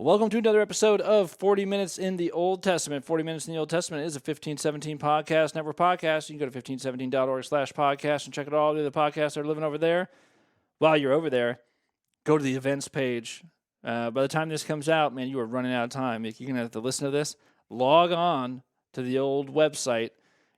Welcome to another episode of 40 Minutes in the Old Testament. 40 Minutes in the Old Testament is a 1517 podcast, network podcast. You can go to 1517.org/podcast and check out all the other podcasts that are living over there. While you're over there, go to the events page. By the time this comes out, man, you are running out of time. If you're going to have to listen to this, log on to the old website,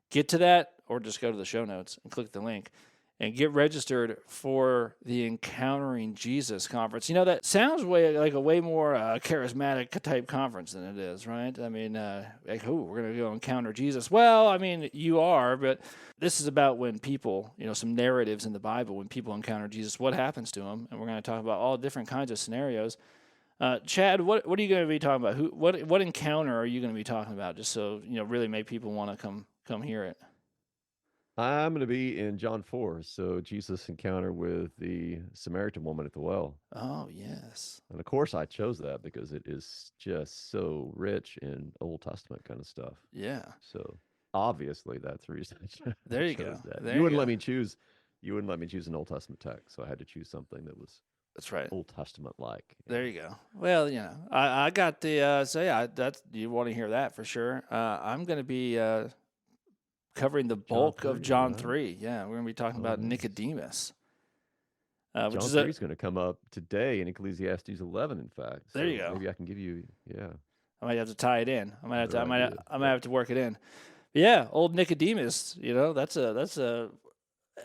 get to that, or just go to the show notes and click the link. And get registered for the Encountering Jesus conference. You know, that sounds like a way more charismatic type conference than it is, right? I mean, we're going to go encounter Jesus. Well, I mean, you are, but this is about when people, some narratives in the Bible, when people encounter Jesus, what happens to them? And we're going to talk about all different kinds of scenarios. Chad, what are you going to be talking about? What encounter are you going to be talking about? Just so, really make people want to come hear it. I'm going to be in John 4. So Jesus' encounter with the Samaritan woman at the well. Oh, yes. And of course, I chose that because it is just so rich in Old Testament kind of stuff. Yeah. So obviously, that's the reason There you chose go. that. There You you wouldn't go. let me choose. You wouldn't let me choose an Old Testament text, so I had to choose something that was That's right. Old Testament like. There you go. Well, I got the that's you want to hear that for sure. I'm going to be covering the bulk of John 3. Yeah, we're going to be talking about nice. Nicodemus, which John is 3 is going to come up today in Ecclesiastes 11. In fact, there you go. Maybe I can give you. Yeah, I might have to tie it in. I might idea. have to work it in. But yeah, old Nicodemus. That's a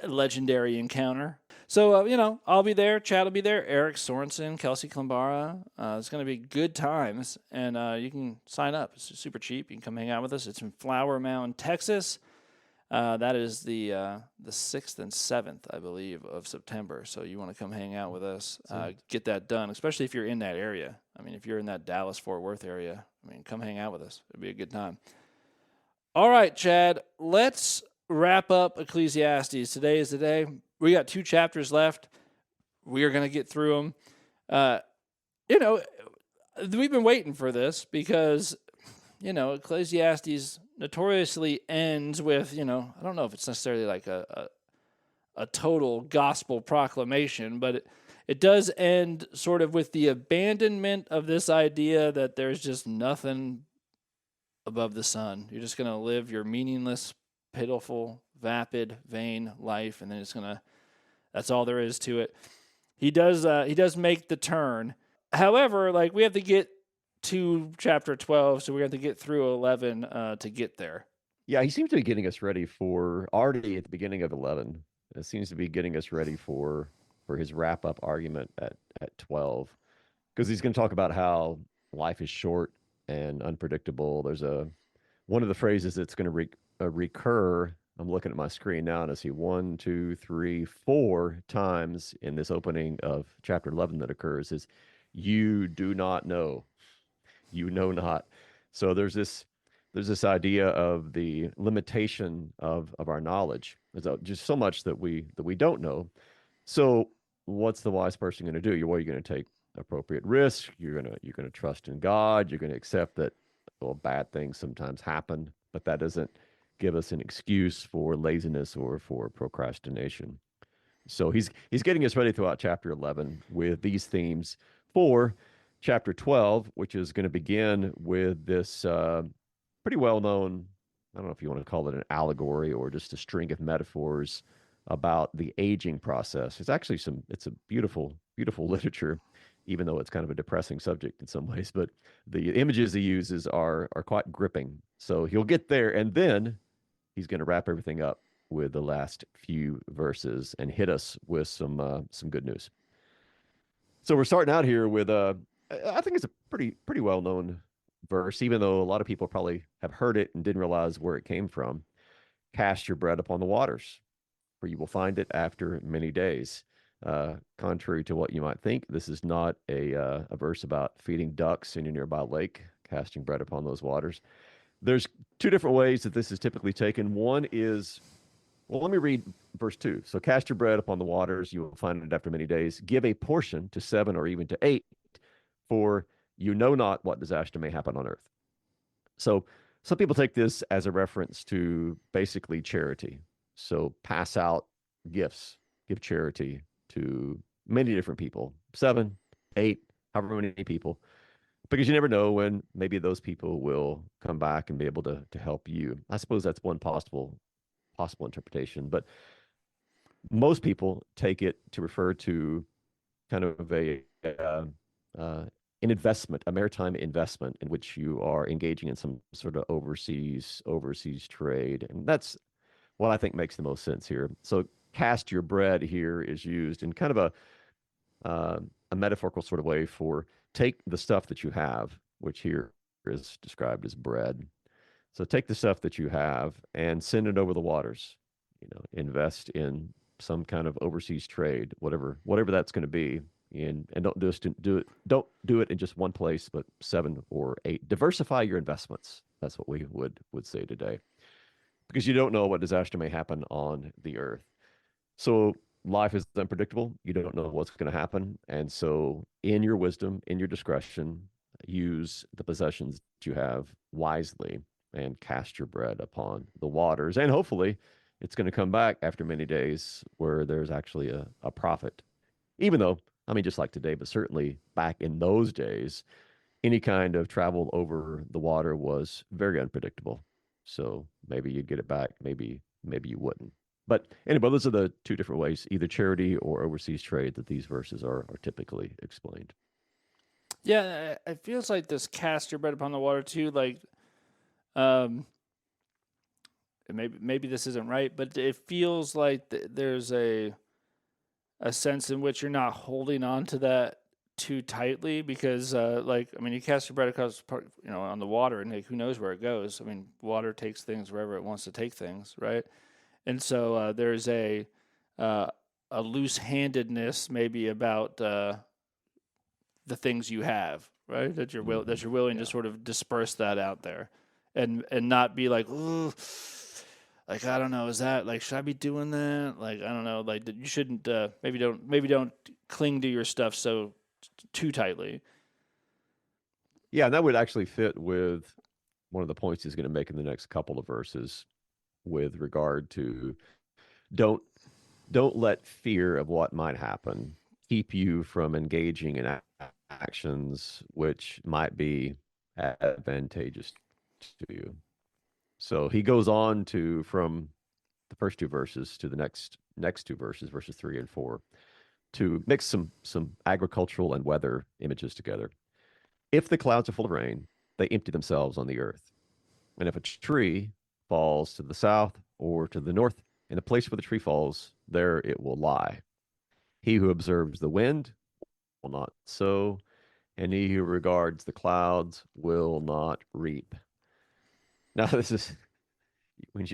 legendary encounter. So, I'll be there. Chad will be there. Eric Sorensen, Kelsey Klambara. It's going to be good times, and you can sign up. It's super cheap. You can come hang out with us. It's in Flower Mound, Texas. That is the 6th and 7th, I believe, of September. So you want to come hang out with us, get that done, especially if you're in that area. I mean, if you're in that Dallas-Fort Worth area, come hang out with us. It'll be a good time. All right, Chad, let's wrap up Ecclesiastes. Today is the day. We got 2 chapters left. We are going to get through them. We've been waiting for this because, Ecclesiastes notoriously ends with, I don't know if it's necessarily like a total gospel proclamation, but it does end sort of with the abandonment of this idea that there's just nothing above the sun. You're just going to live your meaningless, pitiful, vapid, vain life, and then that's all there is to it. He does make the turn. However, we have to get to chapter 12, so we have to get through 11 to get there. Yeah, he seems to be getting us ready for already at the beginning of 11. It seems to be getting us ready for his wrap up argument at 12, because he's going to talk about how life is short and unpredictable. There's one of the phrases that's going to recur. I'm looking at my screen now and I see 1, 2, 3, 4 times in this opening of chapter 11 that occurs is "you do not know, you know not." So there's this idea of the limitation of our knowledge. There's just so much that we don't know. So what's the wise person going to do? You're going to take appropriate risk. You're going to trust in God. You're going to accept that bad things sometimes happen, but that doesn't give us an excuse for laziness or for procrastination. So he's getting us ready throughout chapter 11 with these themes for chapter 12, which is going to begin with this pretty well known, I don't know if you want to call it an allegory or just a string of metaphors about the aging process. It's a beautiful, beautiful literature, even though it's kind of a depressing subject in some ways. But the images he uses are quite gripping. So he'll get there, and then he's going to wrap everything up with the last few verses and hit us with some good news. So we're starting out here with I think it's a pretty well known verse, even though a lot of people probably have heard it and didn't realize where it came from. Cast your bread upon the waters, for you will find it after many days. Contrary to what you might think, this is not a verse about feeding ducks in a nearby lake, casting bread upon those waters. There's 2 different ways that this is typically taken. One is, well, let me read verse 2. So cast your bread upon the waters, you will find it after many days. Give a portion to 7 or even to 8, for you know not what disaster may happen on earth. So some people take this as a reference to basically charity. So pass out gifts, give charity to many different people, 7, 8, however many people. because you never know when maybe those people will come back and be able to help you. I suppose that's one possible interpretation, but most people take it to refer to kind of uh, an investment, a maritime investment in which you are engaging in some sort of overseas trade, and that's what I think makes the most sense here. So cast your bread here is used in kind of uh, a metaphorical sort of way for take the stuff that you have, which here is described as bread. So take the stuff that you have and send it over the waters. Invest in some kind of overseas trade, whatever that's going to be. And don't do it in just one place, but 7 or 8. Diversify your investments. That's what we would say today, because you don't know what disaster may happen on the earth. So life is unpredictable. You don't know what's going to happen. And so, in your wisdom, in your discretion, use the possessions that you have wisely and cast your bread upon the waters. And hopefully, it's going to come back after many days where there's actually a profit. Even though, I mean, just like today, but certainly back in those days, any kind of travel over the water was very unpredictable. So maybe you'd get it back, maybe you wouldn't. But anyway, those are the two different ways, either charity or overseas trade, that these verses are typically explained. Yeah, it feels like this cast your bread upon the water too. Like, um, maybe this isn't right, but it feels like there's a sense in which you're not holding on to that too tightly because, like, I mean, you cast your bread across, on the water, and like, who knows where it goes? I mean, water takes things wherever it wants to take things, right? And so there's uh, a loose handedness maybe about the things you have, right? That you're willing to Yeah. sort of disperse that out there, and not be like, ooh, like I don't know, is that like should I be doing that? Like I don't know, like you shouldn't. Maybe don't cling to your stuff so too tightly. Yeah, and that would actually fit with one of the points he's going to make in the next couple of verses with regard to don't don't let fear of what might happen keep you from engaging in actions which might be advantageous to you. So he goes on to from the first two verses to the next two verses, verses 3 and 4, to mix some agricultural and weather images together. If the clouds are full of rain, they empty themselves on the earth. And if a tree falls to the south or to the north, in the place where the tree falls, there it will lie. He who observes the wind will not sow, and he who regards the clouds will not reap. Now, this is when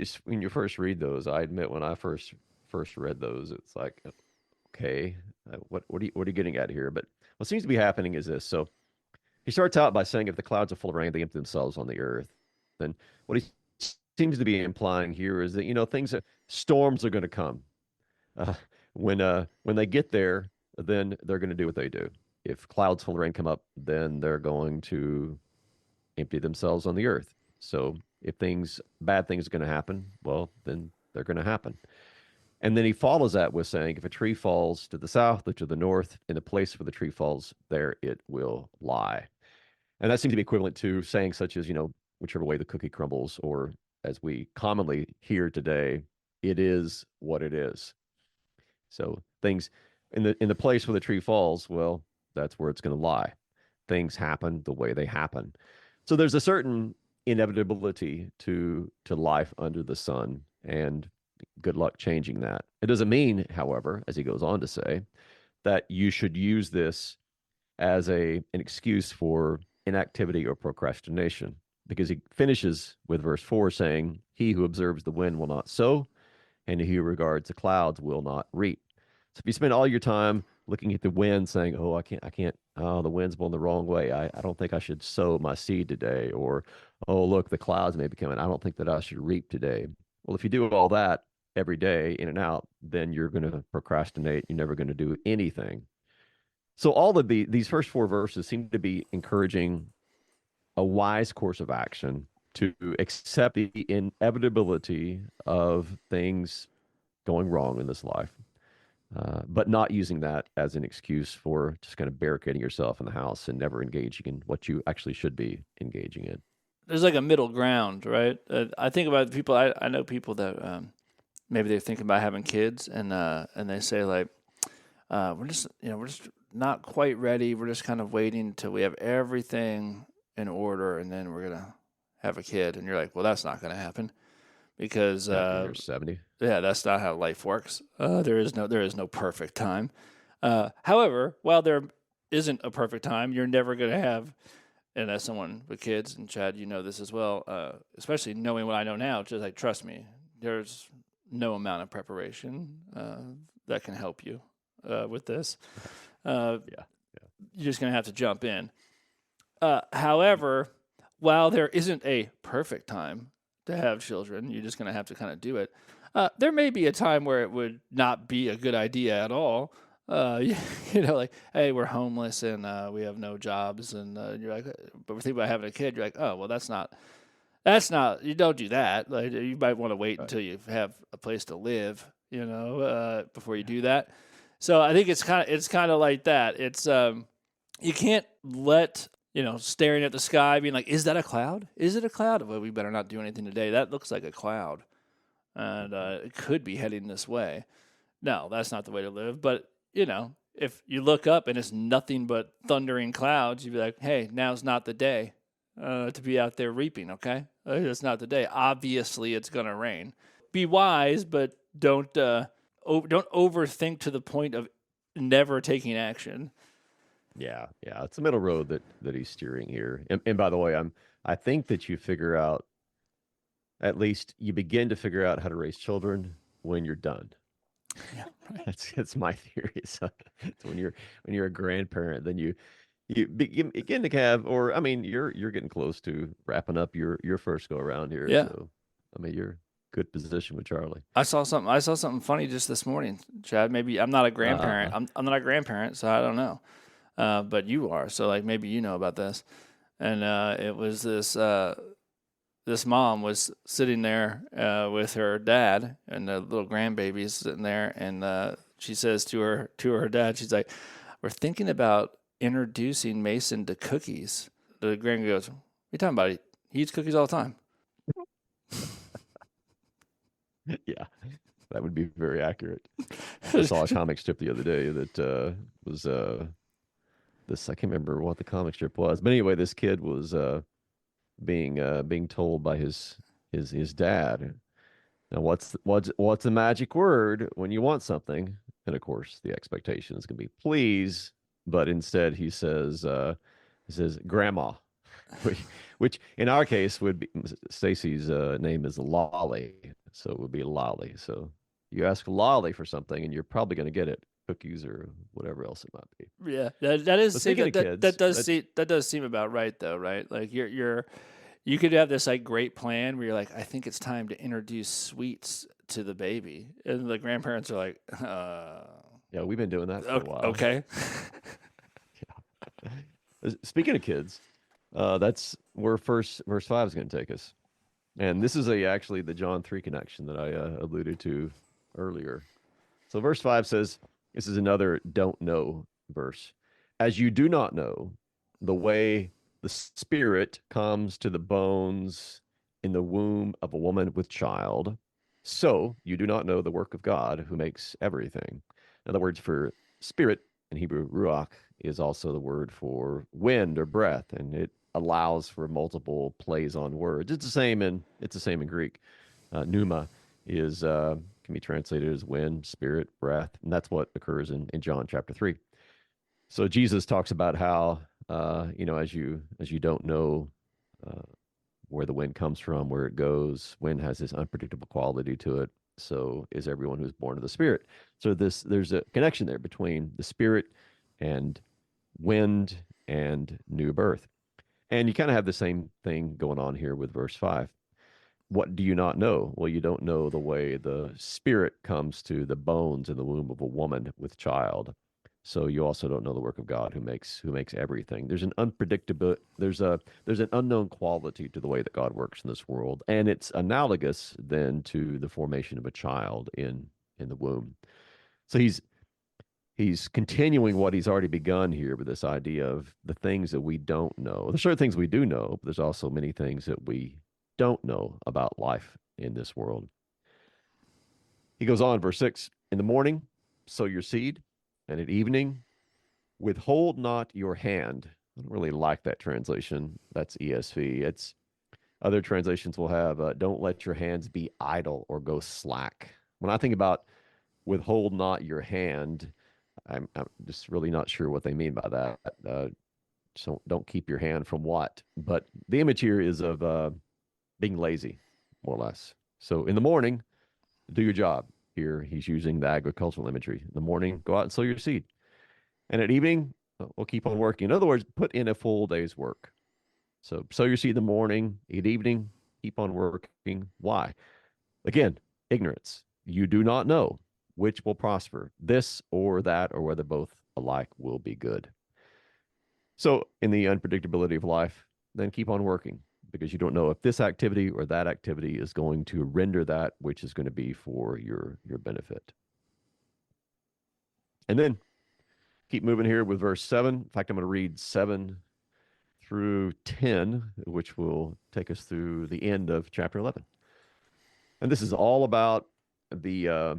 you first read those. I admit when I first read those, it's like, okay, what are you getting at here? But what seems to be happening is this. So he starts out by saying, if the clouds are full of rain, they empty themselves on the earth. Then what he seems to be implying here is that storms are going to come. Uh, when they get there, then they're going to do what they do. If clouds full of rain come up, then they're going to empty themselves on the earth. So if bad things are going to happen, well, then they're going to happen. And then he follows that with saying, if a tree falls to the south or to the north, in the place where the tree falls, there it will lie. And that seems to be equivalent to saying, such as, whichever way the cookie crumbles, or as we commonly hear today, it is what it is. So things in the place where the tree falls, well, that's where it's going to lie. Things happen the way they happen. So there's a certain inevitability to life under the sun, and good luck changing that. It doesn't mean, however, as he goes on to say, that you should use this as an excuse for inactivity or procrastination, because he finishes with verse 4 saying, he who observes the wind will not sow, and he who regards the clouds will not reap. So if you spend all your time looking at the wind saying, oh, I can't, oh, the wind's blowing the wrong way. I don't think I should sow my seed today. Or, oh, look, the clouds may be coming. I don't think that I should reap today. Well, if you do all that every day in and out, then you're going to procrastinate. You're never going to do anything. So all of these first 4 verses seem to be encouraging a wise course of action to accept the inevitability of things going wrong in this life, but not using that as an excuse for just kind of barricading yourself in the house and never engaging in what you actually should be engaging in. There's like a middle ground, right? I think about people. I know people that maybe they're thinking about having kids, and they say like, we're just not quite ready. We're just kind of waiting until we have everything in order, and then we're gonna have a kid. And you're like, well, that's not gonna happen because After you're 70. yeah, that's not how life works. There is no perfect time. However, while there isn't a perfect time, you're never gonna have. And as someone with kids, and Chad, you know this as well, especially knowing what I know now, just like trust me, there's no amount of preparation that can help you with this. Yeah. You're just gonna have to jump in. However, while there isn't a perfect time to have children, you're just gonna have to kind of do it. There may be a time where it would not be a good idea at all. You know, like, hey, we're homeless and we have no jobs, and you're like, but we're thinking about having a kid. You're like, oh, well, that's not. You don't do that. Like, you might want to wait Right. until you have a place to live, before you do that. So I think it's kind of like that. It's you can't let staring at the sky, being like, is that a cloud? Is it a cloud? Well, we better not do anything today. That looks like a cloud, and it could be heading this way. No, that's not the way to live. But if you look up and it's nothing but thundering clouds, you'd be like, hey, now's not the day to be out there reaping, okay? It's not the day. Obviously, it's going to rain. Be wise, but don't overthink to the point of never taking action. Yeah, yeah. It's the middle road that he's steering here. And by the way, I think that you figure out, at least you begin to figure out how to raise children when you're done. Yeah, right. That's my theory. So it's when you're a grandparent, then you begin to have, or I mean, you're getting close to wrapping up your first go around here. Yeah. So I mean, you're good position with Charlie. I saw something funny just this morning, Chad. Maybe I'm not a grandparent. Uh, I'm not a grandparent, so I don't know. But you are, so like maybe you know about this. And it was this mom was sitting there with her dad and the little grandbabies sitting there, and she says to her dad, she's like, "We're thinking about introducing Mason to cookies." The grand goes, "What are you talking about? He eats cookies all the time." yeah, that would be very accurate. I saw a comic strip the other day that was this, I can't remember what the comic strip was, but anyway, this kid was being told by his dad. Now, what's the magic word when you want something? And of course, the expectation is going to be please, but instead he says grandma, which in our case would be Stacy's name is Lolly, so it would be Lolly. So you ask Lolly for something, and you're probably going to get it, cookies or whatever else it might be. Yeah, that is But see, speaking of kids, that does seem about right though, right? Like you could have this like great plan where you're like, I think it's time to introduce sweets to the baby, and the grandparents are like, yeah, we've been doing that for a while. okay. Speaking of kids, that's where first verse 5 is going to take us. And this is actually the John 3 connection that I alluded to earlier. So verse 5 says, this is another don't know verse. As you do not know the way the spirit comes to the bones in the womb of a woman with child, so you do not know the work of God who makes everything. In other words, for spirit in Hebrew, ruach, is also the word for wind or breath, and it allows for multiple plays on words. It's the same in Greek. Pneuma is can be translated as wind, spirit, breath, and that's what occurs in John chapter 3. So Jesus talks about how as you don't know uh, where the wind comes from, where it goes. Wind has this unpredictable quality to it. So is everyone who's born of the Spirit. So there's a connection there between the Spirit and wind and new birth. And you kind of have the same thing going on here with verse 5. What do you not know? Well, you don't know the way the Spirit comes to the bones in the womb of a woman with child. So you also don't know the work of God who makes everything. There's an unpredictable there's an unknown quality to the way that God works in this world, and it's analogous then to the formation of a child in the womb. So he's continuing what he's already begun here with this idea of the things that we don't know. There's certain things we do know, but there's also many things that we don't know about life in this world. He goes on, verse 6, in the morning, sow your seed, and at evening, withhold not your hand. I don't really like that translation. That's ESV. It's other translations will have, don't let your hands be idle or go slack. When I think about withhold not your hand, I'm just really not sure what they mean by that. So don't keep your hand from what? But the image here is of being lazy, more or less. So in the morning, do your job. Here he's using the agricultural imagery. In the morning, go out and sow your seed. And at evening, we'll keep on working. In other words, put in a full day's work. So sow your seed in the morning, at evening, keep on working. Why? Again, ignorance. You do not know which will prosper, this or that, or whether both alike will be good. So, in the unpredictability of life, then keep on working because you don't know if this activity or that activity is going to render that which is going to be for your benefit. And then keep moving here with verse 7. In fact, I'm going to read 7 through 10, which will take us through the end of chapter 11. And this is all about the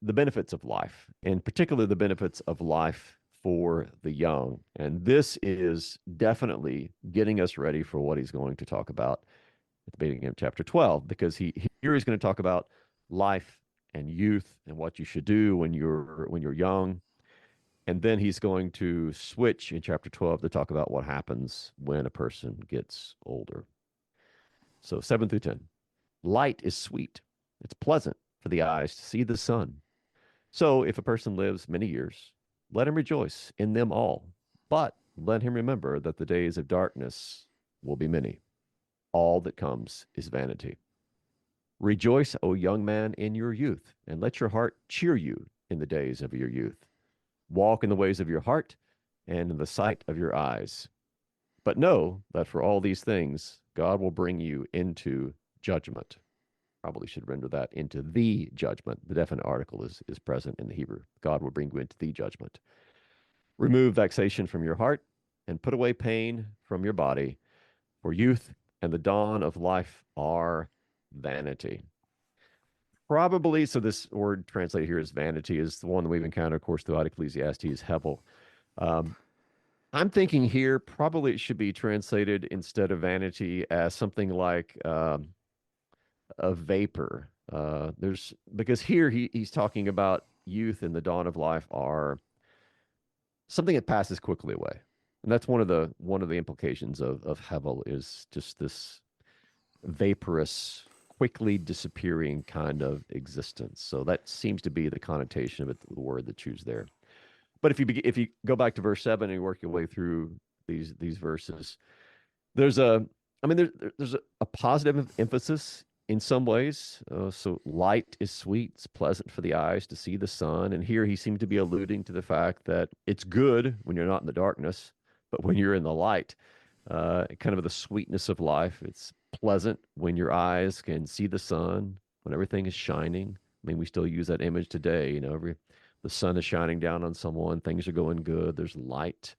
benefits of life, and particularly the benefits of life for the young. And this is definitely getting us ready for what he's going to talk about at the beginning of chapter 12, because here he's going to talk about life and youth and what you should do when you're young. And then he's going to switch in chapter 12 to talk about what happens when a person gets older. So 7 through 10. Light is sweet. It's pleasant for the eyes to see the sun. So if a person lives many years, let him rejoice in them all. But let him remember that the days of darkness will be many. All that comes is vanity. Rejoice, O young man, in your youth, and let your heart cheer you in the days of your youth. Walk in the ways of your heart and in the sight of your eyes. But know that for all these things, God will bring you into judgment. Probably should render that into the judgment. The definite article is present in the Hebrew. God will bring you into the judgment. Remove vexation from your heart and put away pain from your body, for youth and the dawn of life are vanity. Probably, so this word translated here as vanity is the one that we've encountered, of course, throughout Ecclesiastes, is Hevel. I'm thinking here probably it should be translated instead of vanity as something like a vapor. Because here he's talking about youth and the dawn of life are something that passes quickly away, and that's one of the implications of Hevel is just this vaporous, quickly disappearing kind of existence. So that seems to be the connotation of it, the word that's used there. But if you go back to verse 7 and you work your way through these verses, there's there's a positive emphasis in some ways. So light is sweet, it's pleasant for the eyes to see the sun. And here he seemed to be alluding to the fact that it's good when you're not in the darkness, but when you're in the light, kind of the sweetness of life. It's pleasant when your eyes can see the sun, when everything is shining. I mean, we still use that image today. The sun is shining down on someone, things are going good, there's light.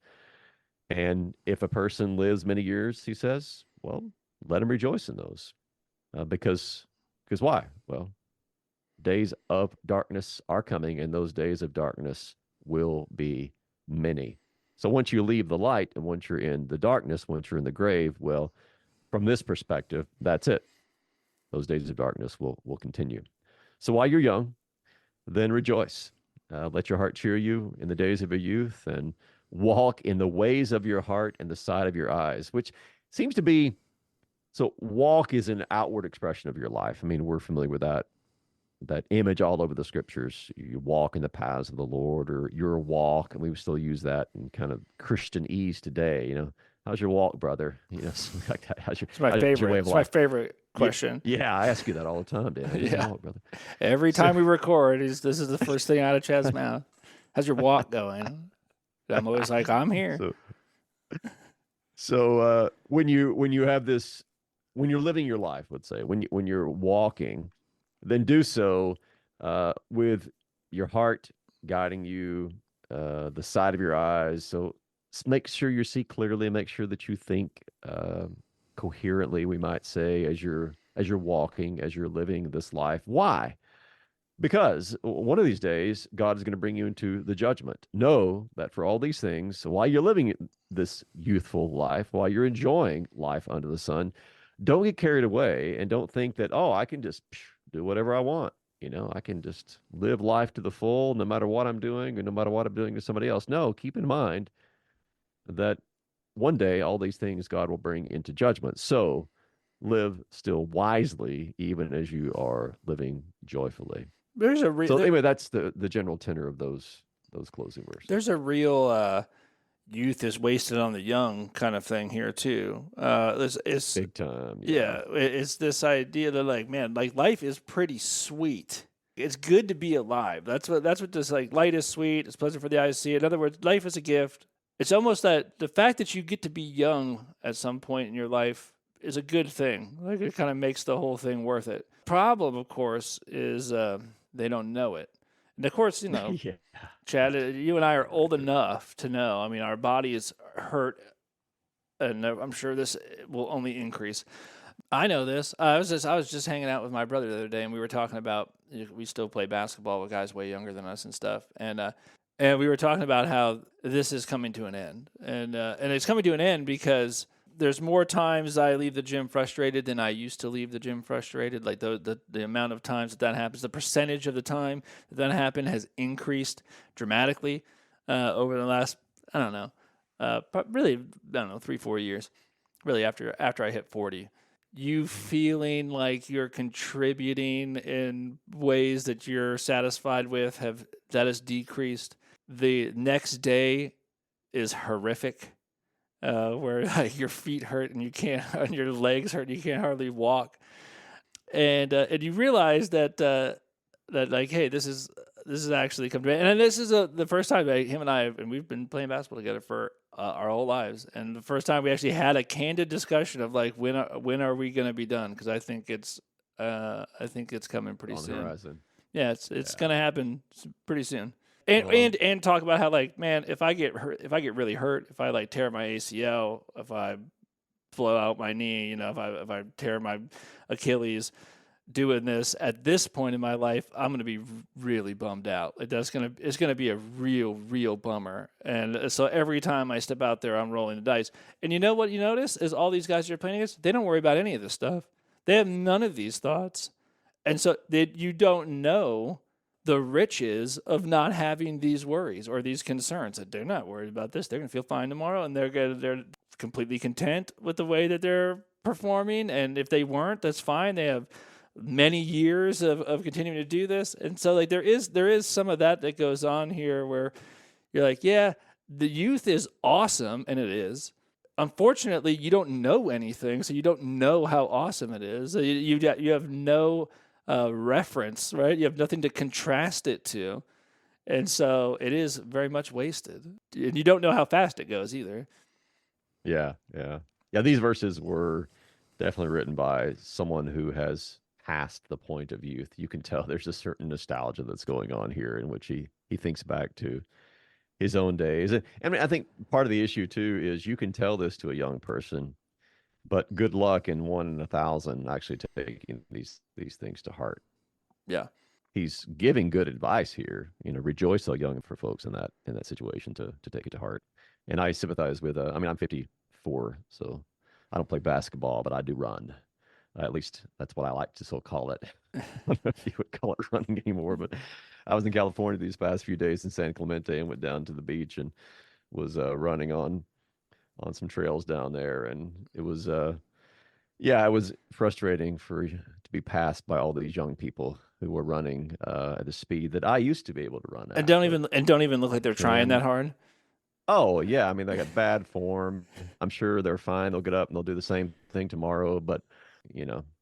And if a person lives many years, he says, well, let him rejoice in those. Because why? Well, days of darkness are coming, and those days of darkness will be many. So once you leave the light and once you're in the darkness, once you're in the grave, well, from this perspective, that's it. Those days of darkness will continue. So while you're young, then rejoice. Let your heart cheer you in the days of your youth, and walk in the ways of your heart and the sight of your eyes, which seems to be, so walk is an outward expression of your life. I mean, we're familiar with that image all over the scriptures. You walk in the paths of the Lord, or your walk, and we still use that in kind of Christianese today. How's your walk, brother? Something like that. How's your way of It's life? my favorite question. Yeah, I ask you that all the time, Dan. How's your walk, brother? Every time we record, this is the first thing out of Chad's mouth. How's your walk going? I'm always like, I'm here. So when you have this, when you're living your life, let's say, when you're walking, then do so with your heart guiding you, the side of your eyes. So make sure you see clearly, make sure that you think coherently, we might say, as you're walking, as you're living this life. Why? Because one of these days, God is going to bring you into the judgment. Know that for all these things, while you're living this youthful life, while you're enjoying life under the sun, don't get carried away and don't think that, oh, I can just do whatever I want. I can just live life to the full no matter what I'm doing and no matter what I'm doing to somebody else. No, keep in mind that one day all these things God will bring into judgment. So live still wisely, even as you are living joyfully. There's a So anyway, that's the general tenor of those closing verses. There's a real youth is wasted on the young kind of thing here too. It's big time. Yeah, it's this idea that like, man, like life is pretty sweet. It's good to be alive. That's what this like. Light is sweet. It's pleasant for the eyes to see. In other words, life is a gift. It's almost that the fact that you get to be young at some point in your life is a good thing. Like it kind of makes the whole thing worth it. Problem, of course, is they don't know it. And of course, yeah. Chad, you and I are old enough to know. I mean, our body is hurt, and I'm sure this will only increase. I know this. I was just hanging out with my brother the other day, and we were talking about, we still play basketball with guys way younger than us and stuff, and we were talking about how this is coming to an end, and it's coming to an end because there's more times I leave the gym frustrated than I used to leave the gym frustrated. Like the amount of times that happens, the percentage of the time that happened has increased dramatically over the last, I don't know, really, I don't know, 3-4 years. Really, after I hit 40, you feeling like you're contributing in ways that you're satisfied with that has decreased. The next day is horrific. Where like your feet hurt and you can't, and your legs hurt and you can't hardly walk, and you realize that like, hey, this is actually coming to me. And this is the first time him and I, and we've been playing basketball together for our whole lives, and the first time we actually had a candid discussion of like when are we going to be done? Because I think it's coming pretty soon. On the horizon. Yeah, it's going to happen pretty soon. And talk about how, like, man, if I get really hurt, if I like tear my ACL, if I blow out my knee, if I tear my Achilles doing this at this point in my life, I'm going to be really bummed out. It's going to be a real bummer. And so every time I step out there, I'm rolling the dice. And you know what you notice is all these guys you're playing against, they don't worry about any of this stuff. They have none of these thoughts. And so you don't know the riches of not having these worries or these concerns. That they're not worried about this. They're going to feel fine tomorrow, and they're completely content with the way that they're performing. And if they weren't, that's fine. They have many years of continuing to do this. And so like there is some of that goes on here where you're like, yeah, the youth is awesome, and it is. Unfortunately, you don't know anything, so you don't know how awesome it is. You have no reference, right? You have nothing to contrast it to. And so it is very much wasted. And you don't know how fast it goes either. Yeah. These verses were definitely written by someone who has passed the point of youth. You can tell there's a certain nostalgia that's going on here in which he thinks back to his own days. And I mean, I think part of the issue too is you can tell this to a young person, but good luck in 1 in 1,000 actually taking these things to heart. Yeah. He's giving good advice here. Rejoice so young for folks in that situation to take it to heart. And I sympathize with. I'm 54, so I don't play basketball, but I do run. At least that's what I like to so call it. I don't know if you would call it running anymore, but I was in California these past few days in San Clemente and went down to the beach and was running on some trails down there, and it was it was frustrating to be passed by all these young people who were running at the speed that I used to be able to run at. And don't even look like they're trying that hard. Oh yeah, I mean they got bad form. I'm sure they're fine. They'll get up and they'll do the same thing tomorrow, but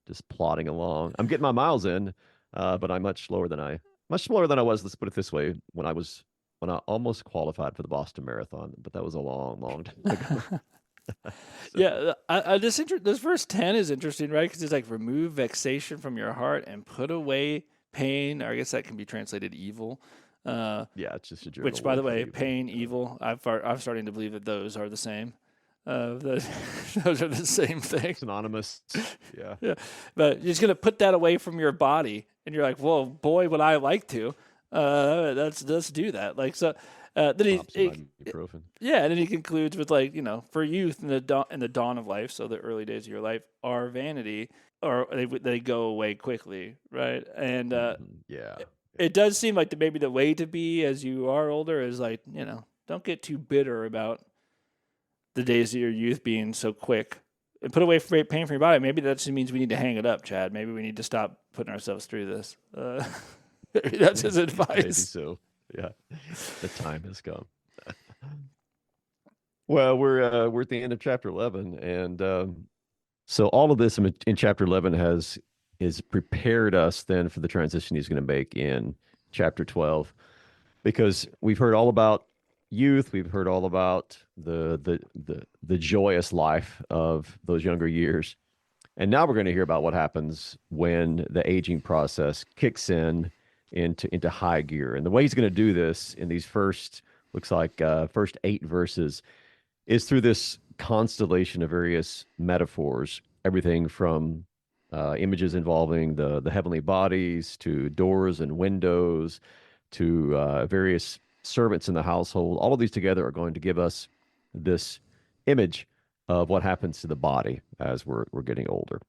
just plodding along. I'm getting my miles in, but I'm much slower than I was. Let's put it this way: when I almost qualified for the Boston Marathon, but that was a long time ago. So. Yeah, this verse 10 is interesting, right? Because it's like remove vexation from your heart and put away pain, or I guess that can be translated evil. Uh, Yeah, it's just a general which, by the word for way, evil. pain, evil, I'm starting to believe that those are the same. Those, those are the same thing. Synonymous. Yeah. Yeah, but you're just gonna put that away from your body, and you're like, "Whoa, boy, would I like to." Let's do that. Like so. Then Pop some ibuprofen. yeah, and then he concludes with like, for youth in the dawn of life, so the early days of your life are vanity, or they go away quickly, right? And Yeah. it does seem like maybe the way to be as you are older is like, don't get too bitter about the days of your youth being so quick. And put away pain from your body. Maybe that just means we need to hang it up, Chad. Maybe we need to stop putting ourselves through this. Maybe that's his Maybe advice. so. Yeah. The time has come. Well, we're at the end of chapter 11, and so all of this in chapter 11 is prepared us then for the transition he's going to make in chapter 12, because we've heard all about youth, we've heard all about the joyous life of those younger years, and now we're going to hear about what happens when the aging process kicks in into high gear. And the way he's going to do this in these looks like first 8 verses is through this constellation of various metaphors, everything from images involving the heavenly bodies to doors and windows to various servants in the household. All of these together are going to give us this image of what happens to the body as we're getting older.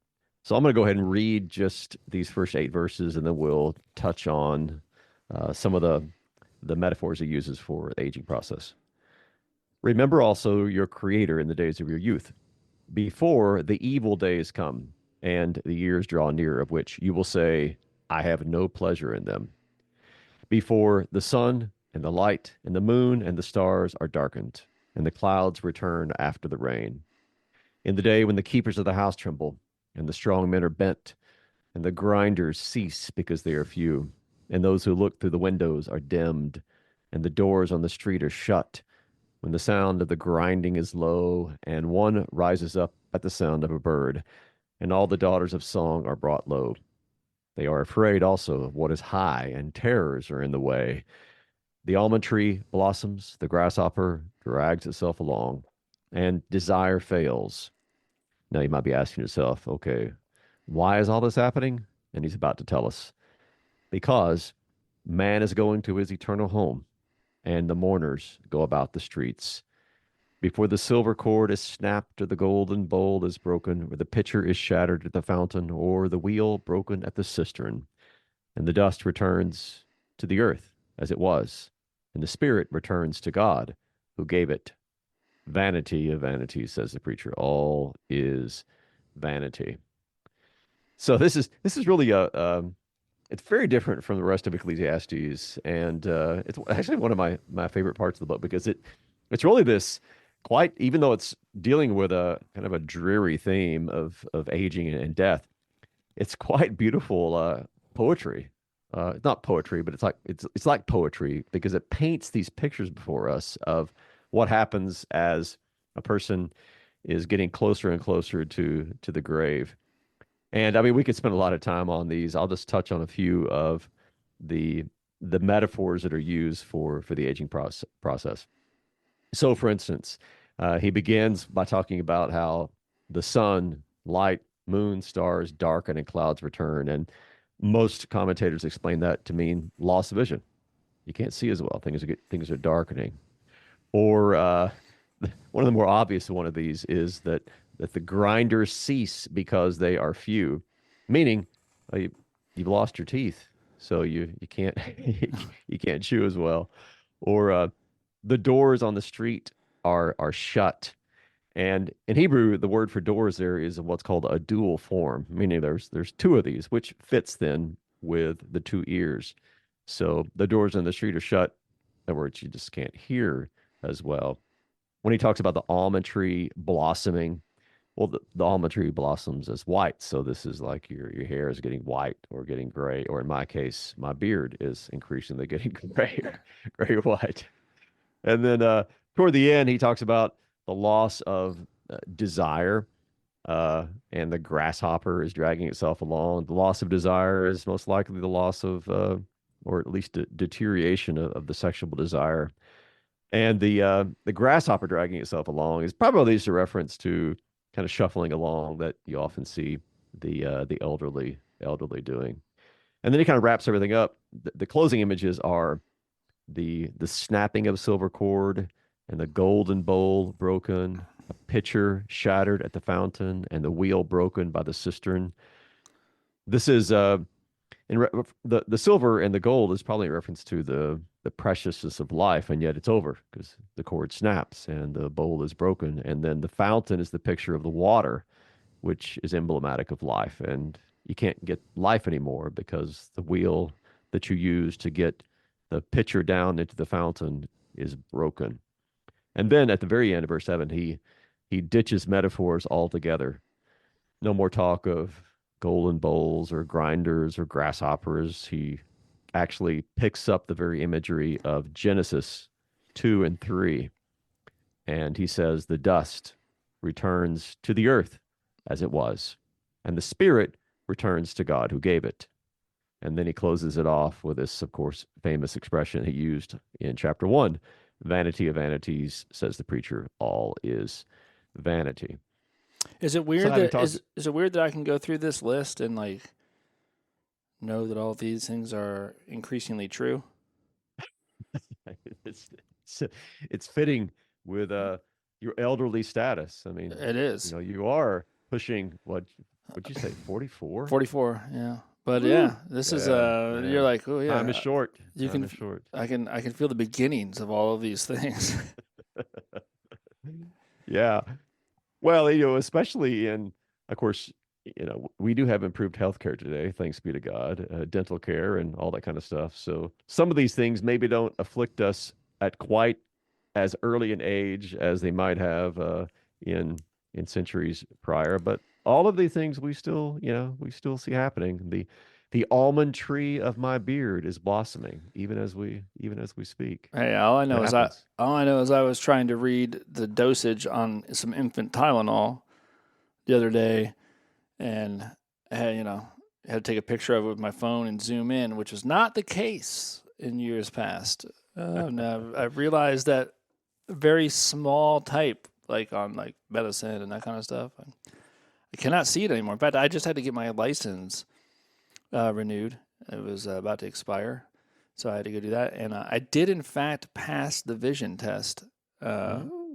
So I'm going to go ahead and read just these first 8 verses, and then we'll touch on some of the metaphors he uses for the aging process. Remember also your Creator in the days of your youth, before the evil days come and the years draw near, of which you will say, I have no pleasure in them. Before the sun and the light and the moon and the stars are darkened, and the clouds return after the rain. In the day when the keepers of the house tremble, and the strong men are bent, and the grinders cease because they are few, and those who look through the windows are dimmed, and the doors on the street are shut, when the sound of the grinding is low, and one rises up at the sound of a bird, and all the daughters of song are brought low. They are afraid also of what is high, and terrors are in the way. The almond tree blossoms, the grasshopper drags itself along, and desire fails. Now you might be asking yourself, okay, why is all this happening? And he's about to tell us. Because man is going to his eternal home, and the mourners go about the streets. Before the silver cord is snapped, or the golden bowl is broken, or the pitcher is shattered at the fountain, or the wheel broken at the cistern, and the dust returns to the earth as it was, and the spirit returns to God who gave it. Vanity of vanities, says the preacher. All is vanity. So this is really it's very different from the rest of Ecclesiastes, and it's actually one of my favorite parts of the book, because it's really this quite, even though it's dealing with a kind of a dreary theme of aging and death, it's quite beautiful poetry. It's not poetry, but it's like poetry, because it paints these pictures before us of what happens as a person is getting closer and closer to the grave. And I mean, we could spend a lot of time on these. I'll just touch on a few of the the metaphors that are used for the aging process. So, for instance, he begins by talking about how the sun, light, moon, stars darken and clouds return, and most commentators explain that to mean loss of vision. You can't see as well. Things are darkening. Or one of the more obvious one of these is that the grinders cease because they are few, meaning you've lost your teeth, so you can't you can't chew as well. Or the doors on the street are shut. And in Hebrew, the word for doors there is what's called a dual form, meaning there's two of these, which fits then with the two ears. So the doors on the street are shut. In other words, you just can't hear as well. When he talks about the almond tree blossoming, well, the almond tree blossoms as white. So this is like your hair is getting white or getting gray, or in my case, my beard is increasingly getting gray or white. And then toward the end, he talks about the loss of desire. and the grasshopper is dragging itself along. The loss of desire is most likely the loss of, or at least deterioration of the sexual desire. And the grasshopper dragging itself along is probably just a reference to kind of shuffling along that you often see the elderly doing. And then he kind of wraps everything up. The closing images are the snapping of silver cord and the golden bowl broken, a pitcher shattered at the fountain, and the wheel broken by the cistern. This is the silver and the gold is probably a reference to the preciousness of life, and yet it's over because the cord snaps and the bowl is broken, and then the fountain is the picture of the water, which is emblematic of life, and you can't get life anymore because the wheel that you use to get the pitcher down into the fountain is broken. And then at the very end of verse 7, he ditches metaphors altogether. No more talk of golden bowls or grinders or grasshoppers. He actually picks up the very imagery of Genesis 2 and 3. And he says, the dust returns to the earth as it was, and the spirit returns to God who gave it. And then he closes it off with this, of course, famous expression he used in chapter 1, vanity of vanities, says the preacher, all is vanity. Is it weird that is it weird that I can go through this list and like know that all these things are increasingly true? it's, it's fitting with your elderly status. I mean, It is. you are pushing what would you say, 44? 44, yeah. But Woo! yeah, this is Yeah. you're like, oh yeah. Time is short. You Time can is short. I can feel the beginnings of all of these things. Yeah. Well, especially in, of course, we do have improved healthcare today, thanks be to God, dental care and all that kind of stuff. So some of these things maybe don't afflict us at quite as early an age as they might have in centuries prior, but all of these things we still see happening. The almond tree of my beard is blossoming, even as we speak. Hey, It happens. all I know is I was trying to read the dosage on some infant Tylenol the other day, and I had, had to take a picture of it with my phone and zoom in, which was not the case in years past. And I realized that very small type, like on like medicine and that kind of stuff, I cannot see it anymore. In fact, I just had to get my license renewed. It was about to expire, so I had to go do that. And I did, in fact, pass the vision test.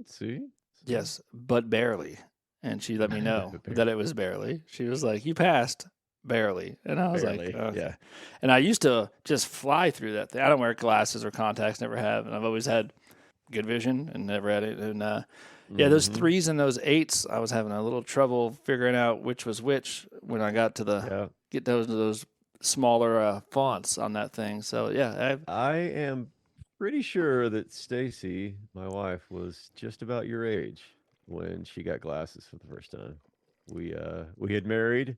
See? Yes, but barely. And she let me know that it was barely. She was like, "You passed barely," and I was Barely, like, "Okay." yeah. And I used to just fly through that thing. I don't wear glasses or contacts, never have, and I've always had good vision and never had it. And yeah, those Mm-hmm. 3s and those 8s, I was having a little trouble figuring out which was which when I got to Yeah. get those smaller fonts on that thing. So yeah, I am pretty sure that Stacy, my wife, was just about your age when she got glasses for the first time. We had married,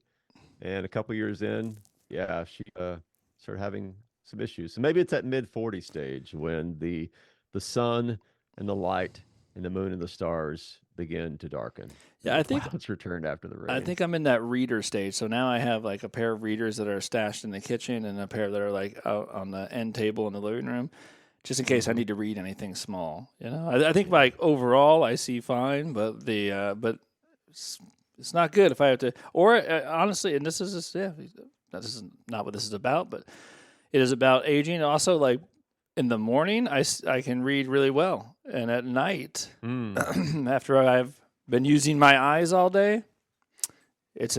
and a couple years in, yeah, she started having some issues. So maybe it's at mid 40 stage when the sun and the light and the moon and the stars begin to darken and yeah, the clouds returned after the I rain. think I'm in that reader stage. So now I have like a pair of readers that are stashed in the kitchen and a pair that are like out on the end table in the living room, just in case I Hmm. need to read anything small. I think Yeah. like overall I see fine, but it's, it's not good if I have to. Or honestly, and this is just, yeah, this is not what this is about, but it is about aging. Also, like in the morning, I can read really well, and at night, Mm. after I've been using my eyes all day,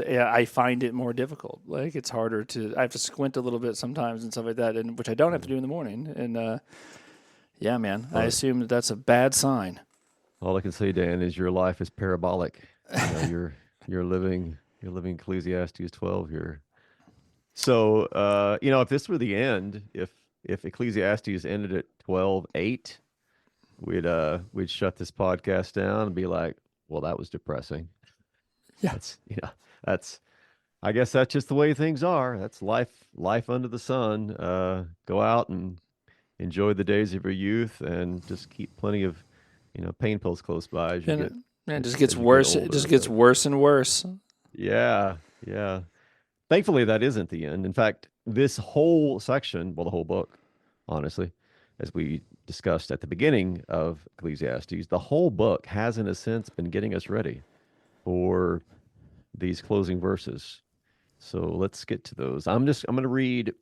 yeah, I find it more difficult. Like it's harder to. I have to squint a little bit sometimes and stuff like that, and which I don't have to Yeah. do in the morning. And yeah, man, I Well, assume that that's a bad sign. all I can say, Dan, is your life is parabolic. You're living Ecclesiastes 12 here. So, if this were the end, if Ecclesiastes ended at 12:08, we'd shut this podcast down and be like, well, that was depressing. Yeah, That's, that's I guess that's just the way things are. That's life under the sun. Go out and enjoy the days of your youth and just keep plenty of, pain pills close by as you and get Man, it just gets as you get worse. It just older. gets But worse and worse. yeah, yeah. Thankfully, that isn't the end. In fact, this whole section, well, the whole book, honestly, as we discussed at the beginning of Ecclesiastes, the whole book has, in a sense, been getting us ready for these closing verses. So let's get to those. I'm going to read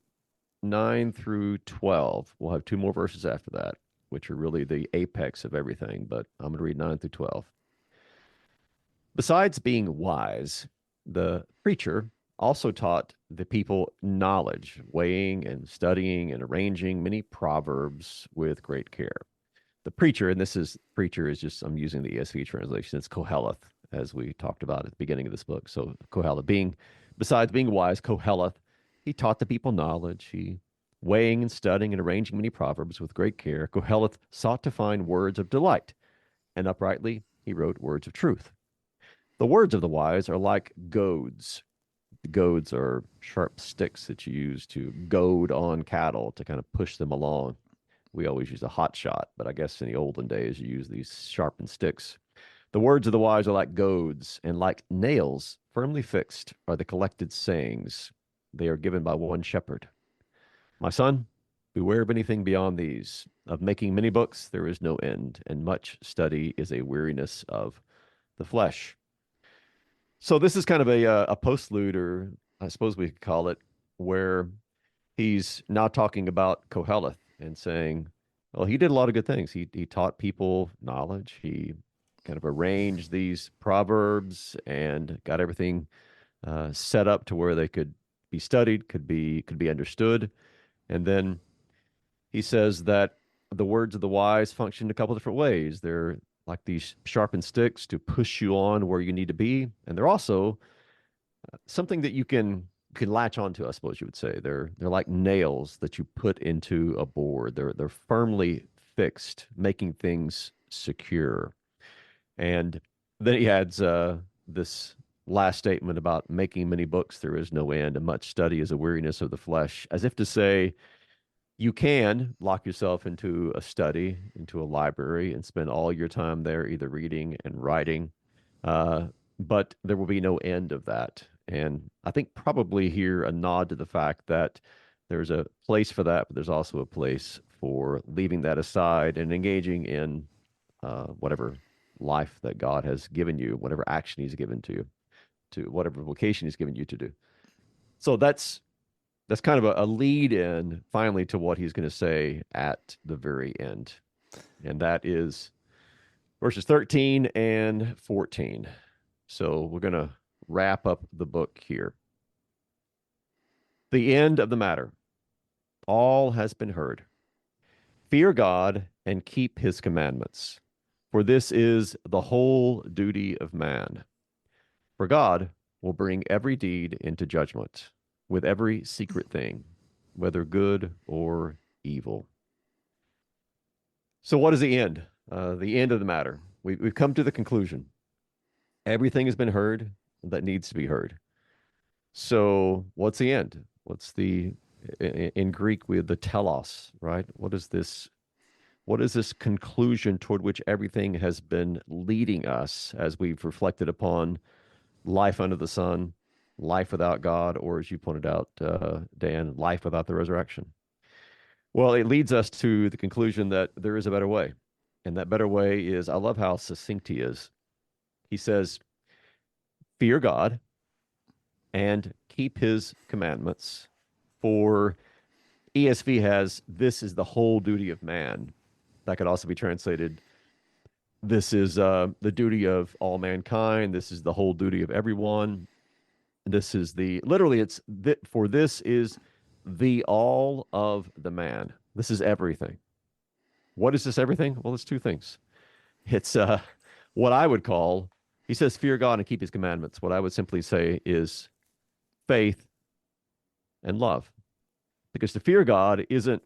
9 through 12. We'll have two more verses after that, which are really the apex of everything, but I'm going to read 9 through 12. Besides being wise, the preacher also taught the people knowledge, weighing and studying and arranging many proverbs with great care. The preacher, and this is preacher is just, I'm using the ESV translation, it's Koheleth, as we talked about at the beginning of this book. So Koheleth, besides being wise, Koheleth, he taught the people knowledge. He weighing and studying and arranging many proverbs with great care. Koheleth sought to find words of delight, and uprightly he wrote words of truth. The words of the wise are like goads. The goads are sharp sticks that you use to goad on cattle to kind of push them along. We always use a hot shot, but I guess in the olden days you use these sharpened sticks. The words of the wise are like goads, and like nails firmly fixed are the collected sayings. They are given by one shepherd. My son, beware of anything beyond these. Of making many books there is no end, and much study is a weariness of the flesh. So this is kind of a postlude, or I suppose we could call it, where he's now talking about Koheleth and saying, well, he did a lot of good things. He taught people knowledge. He kind of arranged these proverbs and got everything set up to where they could be studied, could be understood. And then he says that the words of the wise function a couple different ways. They're like these sharpened sticks to push you on where you need to be, and they're also something that you can latch onto, I suppose you would say. They're like nails that you put into a board. They're firmly fixed, making things secure. And then he adds this last statement about making many books there is no end, and much study is a weariness of the flesh, as if to say you can lock yourself into a study, into a library, and spend all your time there either reading and writing. Uh, but there will be no end of that. And I think probably here a nod to the fact that there's a place for that, but there's also a place for leaving that aside and engaging in whatever life that God has given you, whatever action He's given to whatever vocation He's given you to do. So that's kind of a lead in finally to what he's going to say at the very end. And that is verses 13 and 14. So we're going to wrap up the book here. The end of the matter. All has been heard. Fear God and keep his commandments, for this is the whole duty of man. For God will bring every deed into judgment with every secret thing, whether good or evil. So, what is the end? The end of the matter. We've come to the conclusion. Everything has been heard that needs to be heard. So, what's the end? What's in Greek, we have the telos, right? What is this? What is this conclusion toward which everything has been leading us as we've reflected upon life under the sun, life without God, or as you pointed out, Dan, life without the resurrection? Well, it leads us to the conclusion that there is a better way. And that better way is, I love how succinct he is. He says, fear God and keep his commandments. For ESV has, this is the whole duty of man. That could also be translated, this is the duty of all mankind. This is the whole duty of everyone. This is literally, for this is the all of the man. This is everything. What is this everything? Well, it's two things. It's what I would call, he says, fear God and keep his commandments. What I would simply say is faith and love. Because to fear God isn't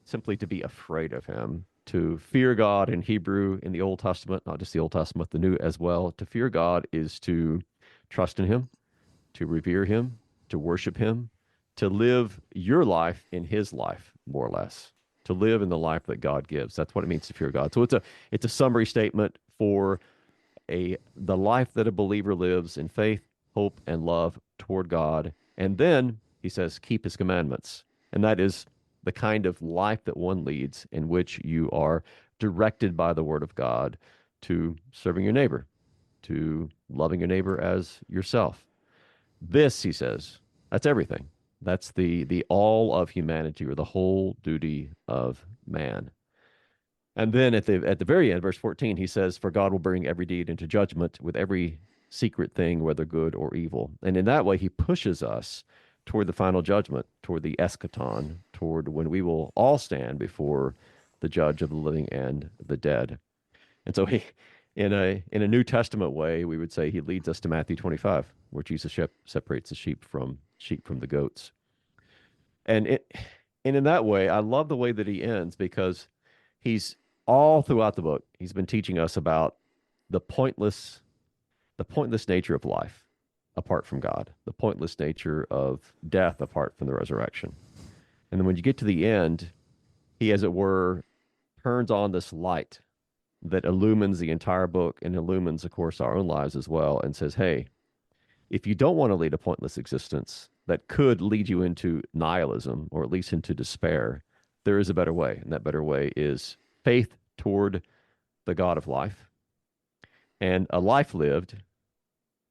simply to be afraid of him. To fear God in Hebrew, in the Old Testament, not just the Old Testament, the New as well, to fear God is to trust in him, to revere him, to worship him, to live your life in his life, more or less, to live in the life that God gives. That's what it means to fear God. So it's a summary statement for the life that a believer lives in faith, hope, and love toward God. And then he says, keep his commandments. And that is the kind of life that one leads in which you are directed by the word of God to serving your neighbor, to loving your neighbor as yourself. This, he says, that's everything. That's the all of humanity, or the whole duty of man. And then at the very end, verse 14, he says, for God will bring every deed into judgment with every secret thing, whether good or evil. And in that way, he pushes us toward the final judgment, toward the eschaton, toward when we will all stand before the judge of the living and the dead. And so he, in a New Testament way, we would say he leads us to Matthew 25, where Jesus separates the sheep from the goats. And in that way, I love the way that he ends, because he's all throughout the book, he's been teaching us about the pointless nature of life apart from God, the pointless nature of death apart from the resurrection. And then when you get to the end, he, as it were, turns on this light that illumines the entire book and illumines, of course, our own lives as well, and says, hey, if you don't want to lead a pointless existence that could lead you into nihilism, or at least into despair, there is a better way. And that better way is faith toward the God of life, and a life lived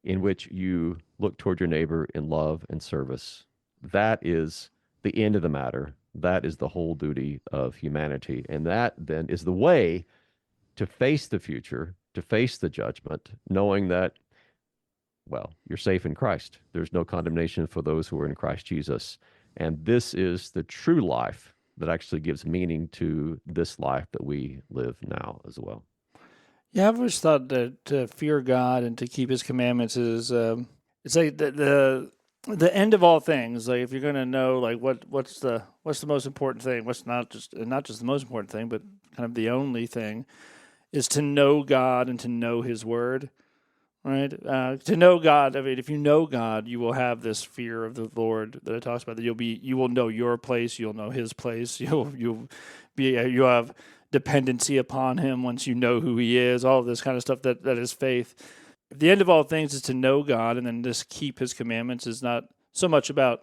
in which you look toward your neighbor in love and service. That is the end of the matter. That is the whole duty of humanity. And that then is the way to face the future, to face the judgment, knowing that, well, you're safe in Christ. There's no condemnation for those who are in Christ Jesus. And this is the true life that actually gives meaning to this life that we live now as well. Yeah, I've always thought that to fear God and to keep his commandments is, it's like the end of all things. Like, if you're going to know, like, what's the most important thing, what's not just the most important thing, but kind of the only thing, is to know God and to know his word. Right? To know God, I mean, if you know God, you will have this fear of the Lord that it talks about. That you will know your place, you'll know his place, you'll have dependency upon him once you know who he is. All of this kind of stuff that is faith. The end of all things is to know God, and then just keep his commandments. Is not so much about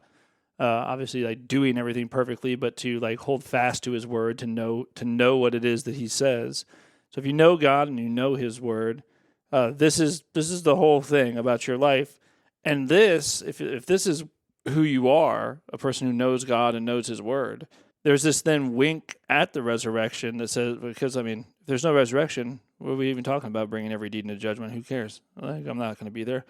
obviously like doing everything perfectly, but to like hold fast to his word, to know what it is that he says. So if you know God and you know his word, this is the whole thing about your life. And this, if this is who you are, a person who knows God and knows his word, there's this then wink at the resurrection that says, because, I mean, if there's no resurrection, what are we even talking about bringing every deed into judgment? Who cares? Like, I'm not going to be there.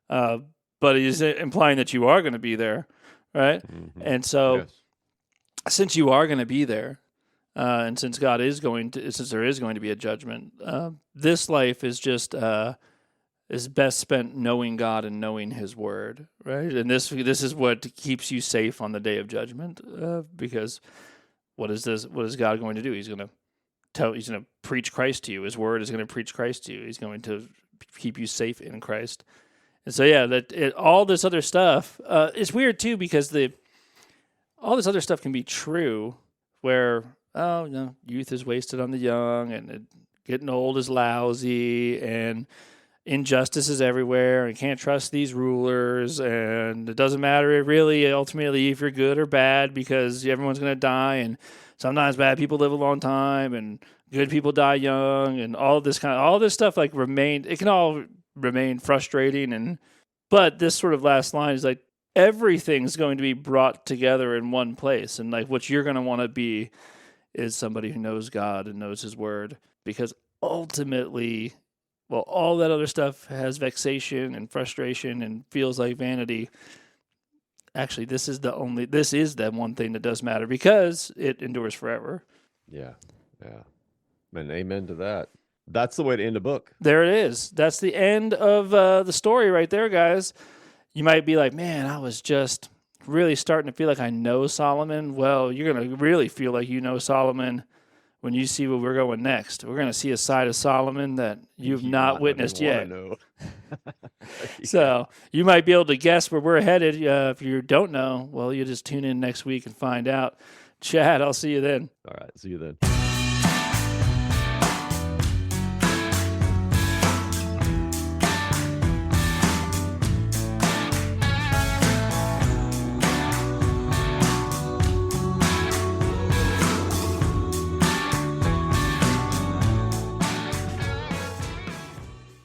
But he's implying that you are going to be there, right? Mm-hmm. And so, yes, since you are going to be there, and since there is going to be a judgment, this life is just is best spent knowing God and knowing his word, right? And this is what keeps you safe on the day of judgment, because what is God going to do? He's going to preach Christ to you. His word is going to preach Christ to you. He's going to keep you safe in Christ. And so, yeah, all this other stuff, it's weird too, because all this other stuff can be true, where, oh, youth is wasted on the young, and getting old is lousy, and injustice is everywhere, and can't trust these rulers, and it doesn't matter really ultimately if you're good or bad, because everyone's going to die, and sometimes bad people live a long time, and good people die young, and all this stuff it can all remain frustrating, but this sort of last line is like, everything's going to be brought together in one place, and like what you're going to want to be is somebody who knows God and knows his word, because ultimately, well, all that other stuff has vexation and frustration and feels like vanity. Actually, this is the one thing that does matter, because it endures forever. Yeah. And amen to that. That's the way to end a book. There it is. That's the end of the story right there, guys. You might be like, man, I was just really starting to feel like I know Solomon. Well, you're going to really feel like you know Solomon when you see where we're going next. We're going to see a side of Solomon that you've not witnessed yet. So you might be able to guess where we're headed. If you don't know, well, you just tune in next week and find out. Chad, I'll see you then. All right, see you then.